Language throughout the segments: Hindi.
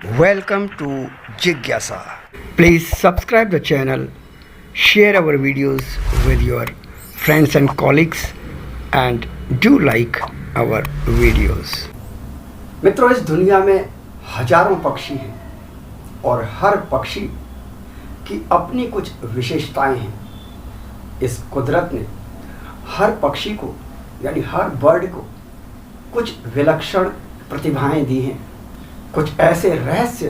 Welcome to Jigyasa. Please subscribe the channel, share our videos with your friends and colleagues and do like our videos. मित्रों, इस दुनिया में हजारों पक्षी हैं और हर पक्षी की अपनी कुछ विशेषताएं हैं। इस कुदरत ने हर पक्षी को यानी हर बर्ड को कुछ विलक्षण प्रतिभाएं दी हैं, कुछ ऐसे रहस्य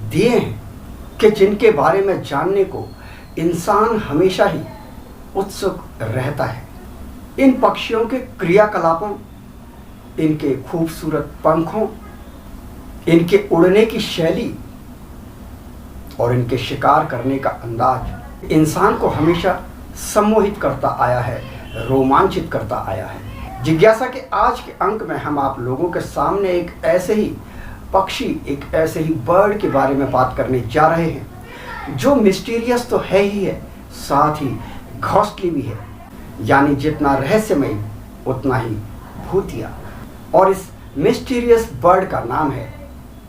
दिए हैं कि जिनके बारे में जानने को इंसान हमेशा ही उत्सुक रहता है। इन पक्षियों के क्रियाकलापों, इनके खूबसूरत पंखों, इनके उड़ने की शैली और इनके शिकार करने का अंदाज इंसान को हमेशा सम्मोहित करता आया है, रोमांचित करता आया है। जिज्ञासा के आज के अंक में हम आप लोगों के सामने एक ऐसे ही पक्षी, एक ऐसे ही बर्ड के बारे में बात करने जा रहे हैं जो मिस्टीरियस तो है ही है, साथ ही घोस्टली भी है। यानी जितना रहस्यमय उतना ही भूतिया। और इस मिस्टीरियस बर्ड का नाम है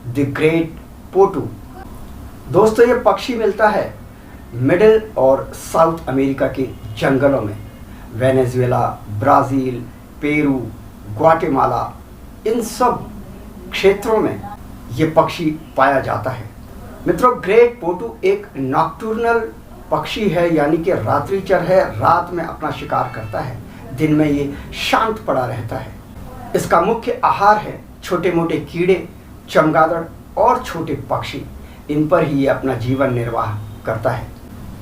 द ग्रेट पोटू। दोस्तों, ये पक्षी मिलता है मिडिल और साउथ अमेरिका के जंगलों में। वेनेजुएला, ब्राज़ील, पेरू, ग्वाटेमाला, इन सब क्षेत्रों में ये पक्षी पाया जाता है। मित्रों, ग्रेट पोटू एक नॉक्टर्नल पक्षी है, यानी कि रात्रिचर है। रात में अपना शिकार करता है, दिन में ये शांत पड़ा रहता है। इसका मुख्य आहार है छोटे मोटे कीड़े, चमगादड़ और छोटे पक्षी। इन पर ही ये अपना जीवन निर्वाह करता है।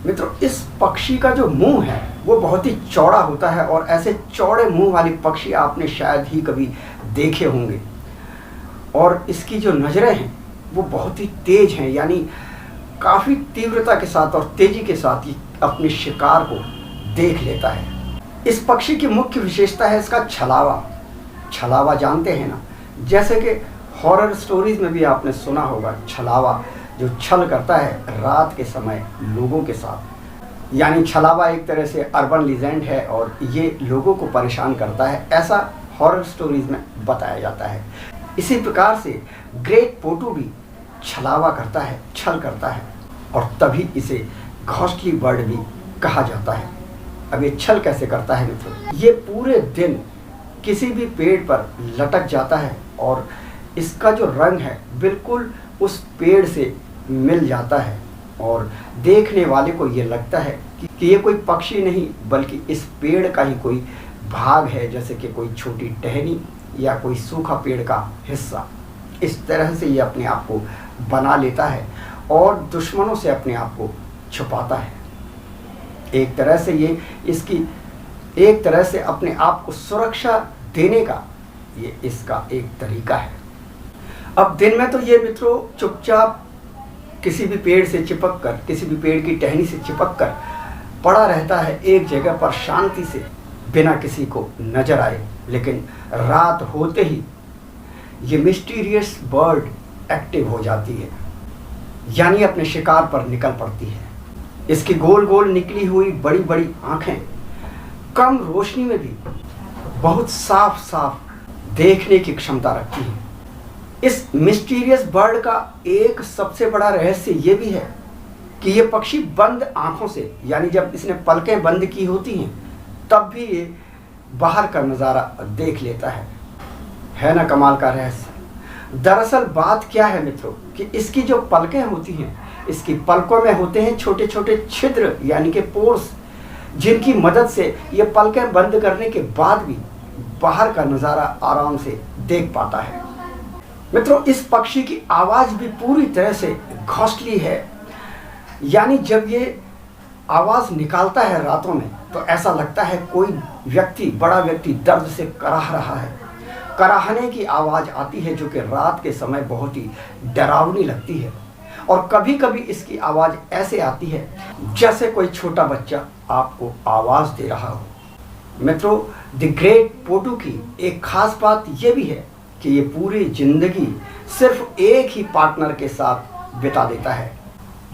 मित्रों, इस पक्षी का जो मुंह है वो बहुत ही चौड़ा होता है और ऐसे चौड़े मुंह वाले पक्षी आपने शायद ही कभी देखे होंगे। और इसकी जो नज़रें हैं वो बहुत ही तेज हैं, यानी काफ़ी तीव्रता के साथ और तेज़ी के साथ ये अपने शिकार को देख लेता है। इस पक्षी की मुख्य विशेषता है इसका छलावा। छलावा जानते हैं ना, जैसे कि हॉरर स्टोरीज में भी आपने सुना होगा, छलावा जो छल करता है रात के समय लोगों के साथ। यानी छलावा एक तरह से अर्बन लीजेंड है और ये लोगों को परेशान करता है, ऐसा हॉरर स्टोरीज में बताया जाता है। इसी प्रकार से ग्रेट पोटू भी छलावा करता है, छल करता है, और तभी इसे घोस्टली बर्ड भी कहा जाता है। अब ये छल कैसे करता है मित्रों? ये पूरे दिन किसी भी पेड़ पर लटक जाता है और इसका जो रंग है बिल्कुल उस पेड़ से मिल जाता है और देखने वाले को ये लगता है कि ये कोई पक्षी नहीं बल्कि इस पेड़ का ही कोई भाग है, जैसे कि कोई छोटी टहनी या कोई सूखा पेड़ का हिस्सा। इस तरह से ये अपने आप को बना लेता है और दुश्मनों से अपने आप को छुपाता है। एक तरह से ये एक तरह से अपने आप को सुरक्षा देने का ये इसका एक तरीका है। अब दिन में तो ये मित्रों चुपचाप किसी भी पेड़ से चिपक कर, किसी भी पेड़ की टहनी से चिपक कर पड़ा रहता है एक जगह पर शांति से, बिना किसी को नजर आए। लेकिन रात होते ही ये मिस्टीरियस बर्ड एक्टिव हो जाती है, यानी अपने शिकार पर निकल पड़ती है। इसकी गोल गोल निकली हुई बड़ी बड़ी आंखें कम रोशनी में भी बहुत साफ साफ देखने की क्षमता रखती हैं। इस मिस्टीरियस बर्ड का एक सबसे बड़ा रहस्य ये भी है कि ये पक्षी बंद आंखों से, यानी जब इसने पलकें बंद की होती हैं तब भी ये बाहर का नज़ारा देख लेता है ना कमाल का रहस्य। दरअसल बात क्या है मित्रों कि इसकी जो पलकें होती हैं, इसकी पलकों में होते हैं छोटे छोटे छिद्र यानी कि पोर्स, जिनकी मदद से ये पलकें बंद करने के बाद भी बाहर का नज़ारा आराम से देख पाता है। मित्रों, इस पक्षी की आवाज़ भी पूरी तरह से घोस्टली है, यानी जब ये आवाज़ निकालता है रातों में तो ऐसा लगता है कोई व्यक्ति, बड़ा व्यक्ति दर्द से कराह रहा है। कराहने की आवाज़ आती है जो कि रात के समय बहुत ही डरावनी लगती है। और कभी कभी इसकी आवाज़ ऐसे आती है जैसे कोई छोटा बच्चा आपको आवाज़ दे रहा हो। मित्रों, द ग्रेट पोटू की एक खास बात यह भी है कि ये पूरी जिंदगी सिर्फ एक ही पार्टनर के साथ बिता देता है।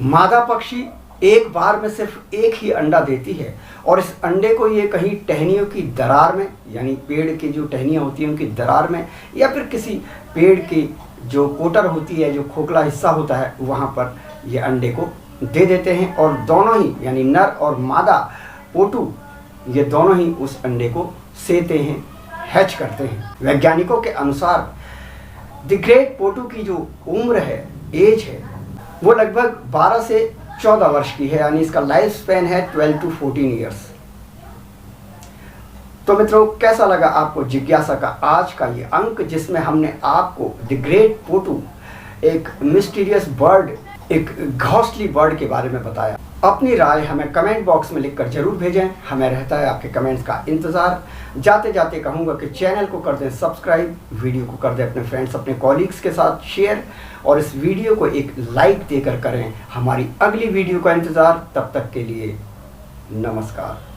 मादा पक्षी एक बार में सिर्फ एक ही अंडा देती है और इस अंडे को ये कहीं टहनियों की दरार में, यानी पेड़ की जो टहनियाँ होती हैं उनकी दरार में, या फिर किसी पेड़ की जो कोटर होती है, जो खोखला हिस्सा होता है, वहाँ पर ये अंडे को दे देते हैं और दोनों ही यानी नर और मादा पोटू ये दोनों ही उस अंडे को सेते हैं, हैच करते हैं। वैज्ञानिकों के अनुसार द ग्रेट पोटू की जो उम्र है, एज है, वो लगभग 12 से 14 वर्ष की है, यानी इसका लाइफ स्पैन है 12 to 14 ईयर्स। तो मित्रों, कैसा लगा आपको जिज्ञासा का आज का ये अंक, जिसमें हमने आपको द ग्रेट पोटू, एक मिस्टीरियस बर्ड, एक घोस्टली बर्ड के बारे में बताया। अपनी राय हमें कमेंट बॉक्स में लिखकर जरूर भेजें, हमें रहता है आपके कमेंट्स का इंतज़ार। जाते जाते कहूँगा कि चैनल को कर दें सब्सक्राइब, वीडियो को कर दें अपने फ्रेंड्स, अपने कॉलीग्स के साथ शेयर, और इस वीडियो को एक लाइक देकर करें हमारी अगली वीडियो का इंतज़ार। तब तक के लिए नमस्कार।